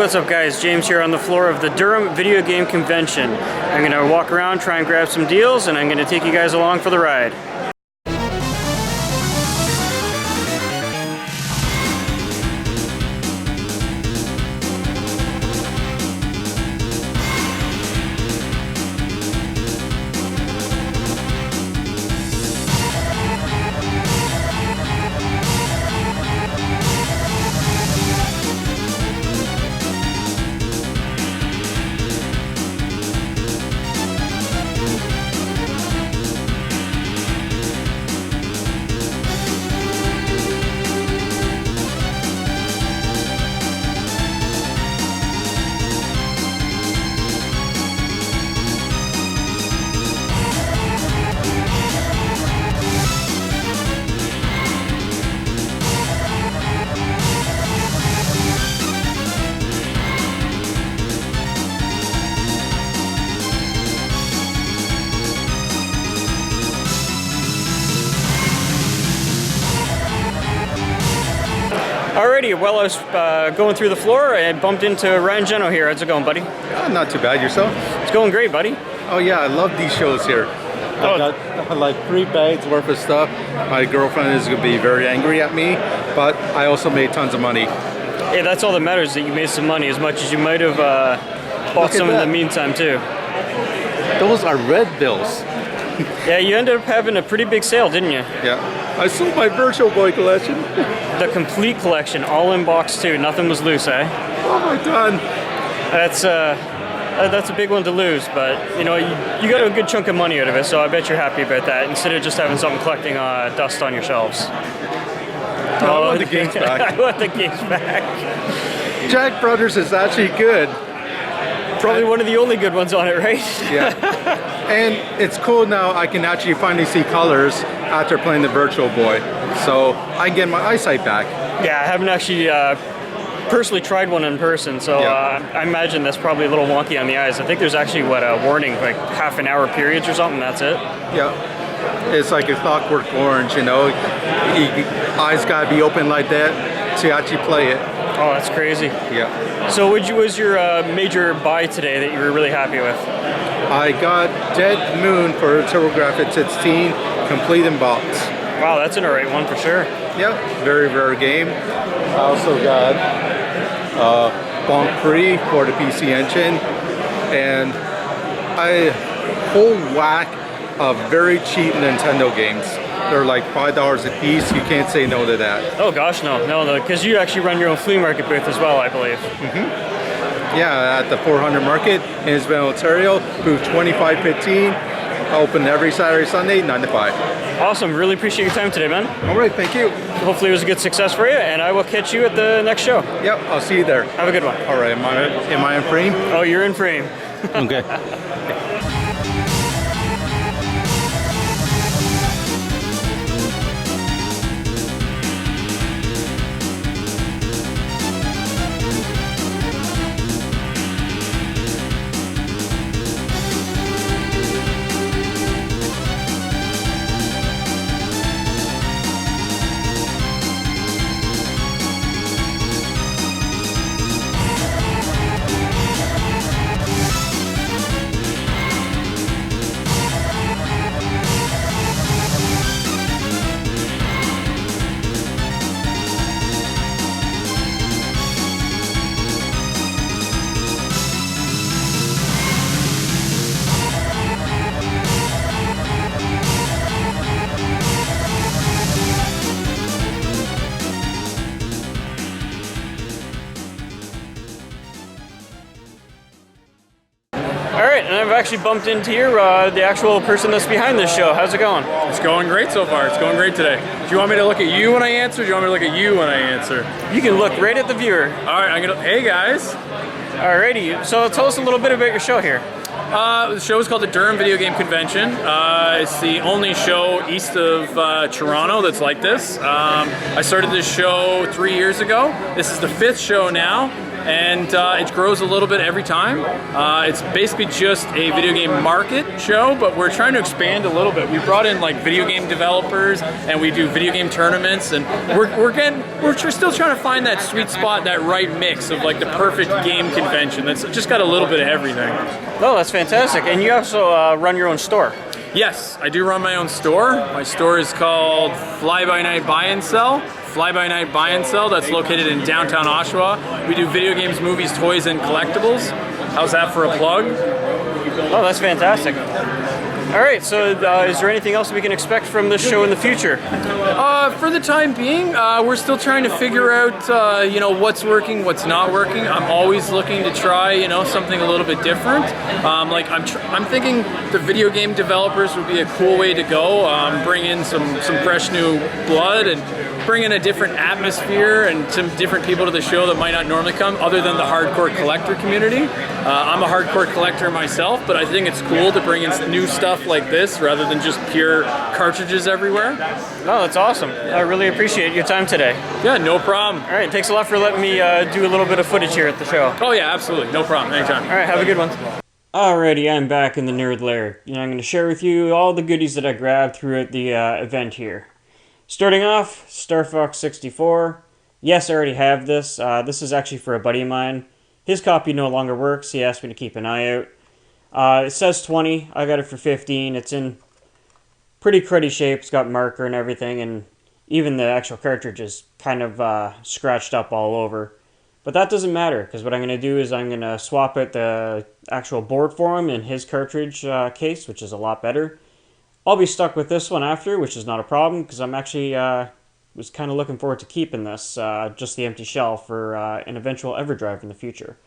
What's up guys, James here on the floor of the Durham Video Game Convention. I'm going to walk around, try and grab some deals, and I'm going to take you guys along for the ride. Alrighty, well I was going through the floor and bumped into Ryan Geno here. How's it going, buddy? Not too bad. Yourself? It's going great, buddy. Oh yeah, I love these shows here. I got like 3 bags worth of stuff. My girlfriend is going to be very angry at me, but I also made tons of money. Yeah, that's all that matters, that you made some money, as much as you might have bought some in the meantime too. Those are red bills. Yeah, you ended up having a pretty big sale, didn't you? Yeah. I sold my Virtual Boy collection. The complete collection, all in box too. Nothing was loose, eh? Oh my god. That's a big one to lose, but you know, you got a good chunk of money out of it, so I bet you're happy about that, instead of just having something collecting dust on your shelves. No, I want the games back. I want the games back. Jack Brothers is actually good. Probably one of the only good ones on it, right? Yeah. And it's cool now, I can actually finally see colors after playing the Virtual Boy. So I can get my eyesight back. Yeah, I haven't actually personally tried one in person, so I imagine that's probably a little wonky on the eyes. I think there's actually, a warning, like half an hour periods or something, that's it? Yeah. It's like a clockwork orange, you know? Eyes gotta be open like that to actually play it. Oh, that's crazy. Yeah. So what was your major buy today that you were really happy with? I got Dead Moon for TurboGrafx 16, complete in box. Wow, that's an alright one for sure. Yep, very rare game. I also got Bonk Free for the PC Engine, and a whole whack of very cheap Nintendo games. They're like $5 a piece. You can't say no to that. Oh gosh, no, because you actually run your own flea market booth as well, I believe. Mm-hmm. Yeah, at the 400 Market in Isabel, Ontario, booth 2515. Open every Saturday, Sunday, 9 to 5. Awesome, really appreciate your time today, man. All right, thank you. Hopefully it was a good success for you, and I will catch you at the next show. Yep, I'll see you there. Have a good one. All right, am I in frame? Oh, you're in frame. Okay. Alright, and I've actually bumped into here the actual person that's behind this show. How's it going? It's going great so far. It's going great today. Do you want me to look at you when I answer, or do you want me to look at you when I answer? You can look right at the viewer. Alright, I'm gonna, hey guys. Alrighty, so tell us a little bit about your show here. The show is called the Durham Video Game Convention. It's the only show east of Toronto that's like this. I started this show 3 years ago. This is the 5th show now. and it grows a little bit every time. It's basically just a video game market show, but we're trying to expand a little bit. We brought in like video game developers, and we do video game tournaments, and we're still trying to find that sweet spot, that right mix of like the perfect game convention that's just got a little bit of everything. Oh, that's fantastic. And you also run your own store. Yes, I do run my own store. My store is called Fly By Night Buy and Sell. Fly By Night Buy and Sell, that's located in downtown Oshawa. We do video games, movies, toys, and collectibles. How's that for a plug? Oh, that's fantastic. All right, so is there anything else we can expect from this show in the future? For the time being, we're still trying to figure out, you know, what's working, what's not working. I'm always looking to try, you know, something a little bit different. Like I'm thinking the video game developers would be a cool way to go. Bring in some fresh new blood and bring in a different atmosphere and some different people to the show that might not normally come, other than the hardcore collector community. I'm a hardcore collector myself, but I think it's cool to bring in new stuff like this rather than just pure cartridges everywhere. No, that's awesome. I really appreciate your time today. Yeah, no problem. All right, thanks a lot for letting me do a little bit of footage here at the show. Oh yeah, absolutely, no problem, anytime. All right, have a good one. Alrighty, I'm back in the Nerd Lair. I'm going to share with you all the goodies that I grabbed throughout the event here. Starting off, Star Fox 64. Yes, I already have this. This is actually for a buddy of mine. His copy no longer works. He asked me to keep an eye out. It says 20. I got it for 15. It's in pretty cruddy shape. It's got marker and everything, and even the actual cartridge is kind of scratched up all over. But that doesn't matter, because what I'm going to do is I'm going to swap out the actual board for him in his cartridge case, which is a lot better. I'll be stuck with this one after, which is not a problem, because I'm actually was kind of looking forward to keeping this, just the empty shell, for an eventual EverDrive in the future.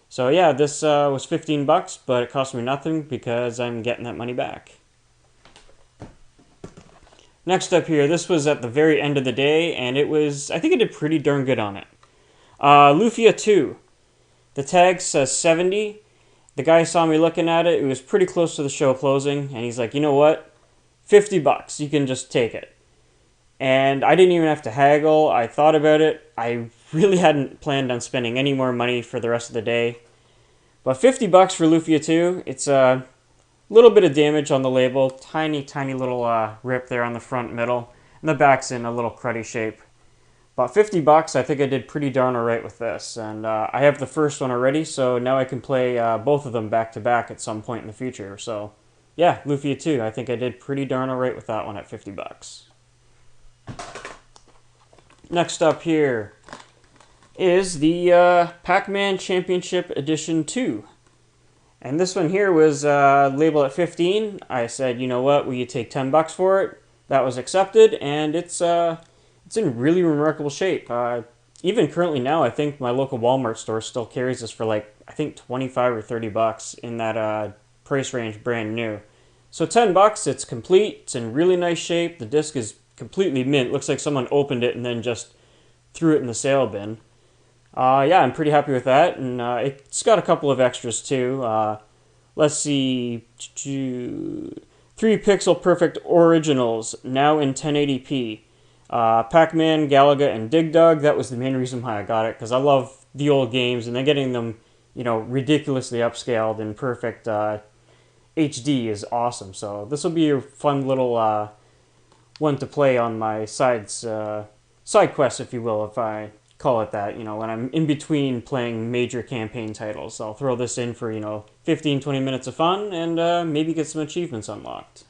So yeah, this was 15 bucks, but it cost me nothing because I'm getting that money back. Next up here, this was at the very end of the day, and it was, I think I did pretty darn good on it. Lufia 2. The tag says 70. The guy saw me looking at it. It was pretty close to the show closing, and he's like, you know what? 50 bucks. You can just take it. And I didn't even have to haggle. I thought about it. I really hadn't planned on spending any more money for the rest of the day. But 50 bucks for Lufia 2. It's a little bit of damage on the label. Tiny, tiny little rip there on the front middle. And the back's in a little cruddy shape. But 50 bucks, I think I did pretty darn alright with this. And I have the first one already, so now I can play both of them back to back at some point in the future. So yeah, Lufia 2, I think I did pretty darn alright with that one at 50 bucks. Next up here is the Pac-Man Championship Edition 2. And this one here was labeled at 15. I said, you know what, will you take 10 bucks for it? That was accepted, and it's in really remarkable shape. Even currently now, I think my local Walmart store still carries this for like, I think 25 or 30 bucks in that price range, brand new. So 10 bucks, it's complete, it's in really nice shape, the disc is completely mint, looks like someone opened it and then just threw it in the sale bin. Yeah, I'm pretty happy with that, and it's got a couple of extras too. Let's see, 3 Pixel Perfect Originals, now in 1080p. Pac-Man, Galaga, and Dig Dug, that was the main reason why I got it, because I love the old games, and then getting them, you know, ridiculously upscaled and perfect HD is awesome. So this will be a fun little one to play on my side quest, if you will, if I call it that, you know, when I'm in between playing major campaign titles. I'll throw this in for, you know, 15-20 minutes of fun, and maybe get some achievements unlocked.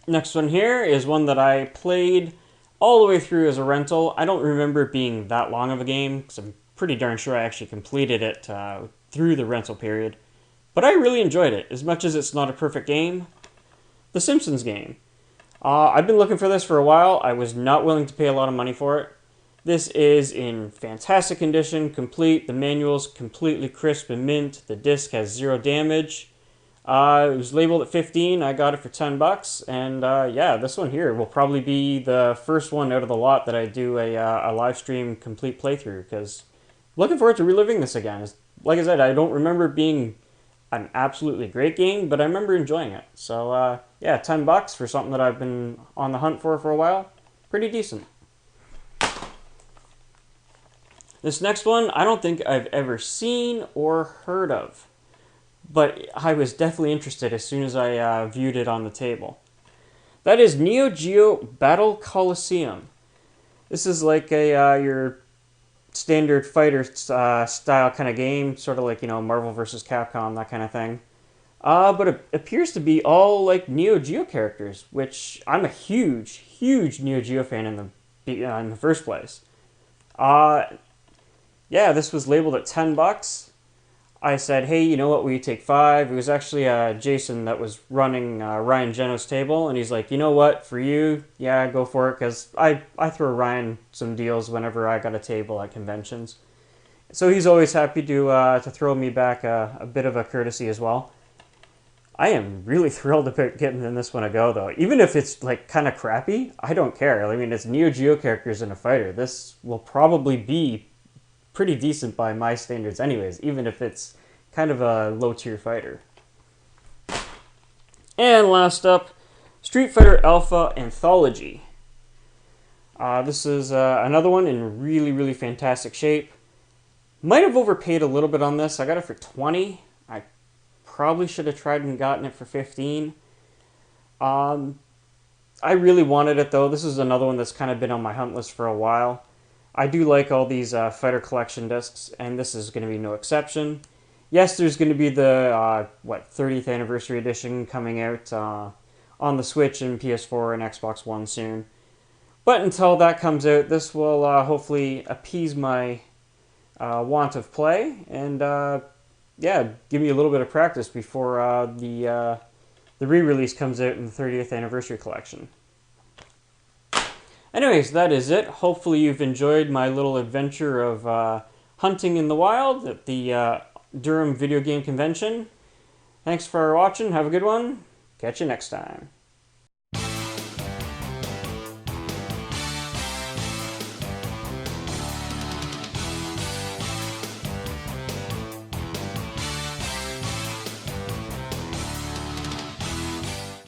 Next one here is one that I played all the way through as a rental. I don't remember it being that long of a game, because I'm pretty darn sure I actually completed it through the rental period. But I really enjoyed it, as much as it's not a perfect game. The Simpsons game. I've been looking for this for a while. I was not willing to pay a lot of money for it. This is in fantastic condition, complete. The manual's completely crisp and mint. The disc has 0 damage. It was labeled at 15. I got it for 10 bucks. And yeah, this one here will probably be the first one out of the lot that I do a live stream complete playthrough, because I'm looking forward to reliving this again. Like I said, I don't remember it being an absolutely great game, but I remember enjoying it. So yeah, 10 bucks for something that I've been on the hunt for a while. Pretty decent. This next one, I don't think I've ever seen or heard of, but I was definitely interested as soon as I viewed it on the table. That is Neo Geo Battle Coliseum. This is like a your standard fighter style kind of game, sort of like, you know, Marvel vs. Capcom, that kind of thing. But it appears to be all like Neo Geo characters, which I'm a huge, huge Neo Geo fan in the first place. Yeah, this was labeled at $10. I said, hey, you know what, will you take 5? It was actually Jason that was running Ryan Geno's table, and he's like, you know what, for you, yeah, go for it, because I throw Ryan some deals whenever I got a table at conventions. So he's always happy to throw me back a bit of a courtesy as well. I am really thrilled about getting this one a go, though. Even if it's like kind of crappy, I don't care. I mean, it's Neo Geo characters in a fighter. This will probably be pretty decent by my standards anyways, even if it's kind of a low-tier fighter. And last up, Street Fighter Alpha Anthology. This is another one in really, really fantastic shape. Might have overpaid a little bit on this. I got it for 20. I probably should have tried and gotten it for 15. I really wanted it though. This is another one that's kind of been on my hunt list for a while. I do like all these fighter collection discs, and this is going to be no exception. Yes, there's going to be the 30th anniversary edition coming out on the Switch and PS4 and Xbox One soon. But until that comes out, this will hopefully appease my want of play and yeah, give me a little bit of practice before the re-release comes out in the 30th anniversary collection. Anyways, that is it. Hopefully you've enjoyed my little adventure of hunting in the wild at the Durham Video Game Convention. Thanks for watching. Have a good one. Catch you next time.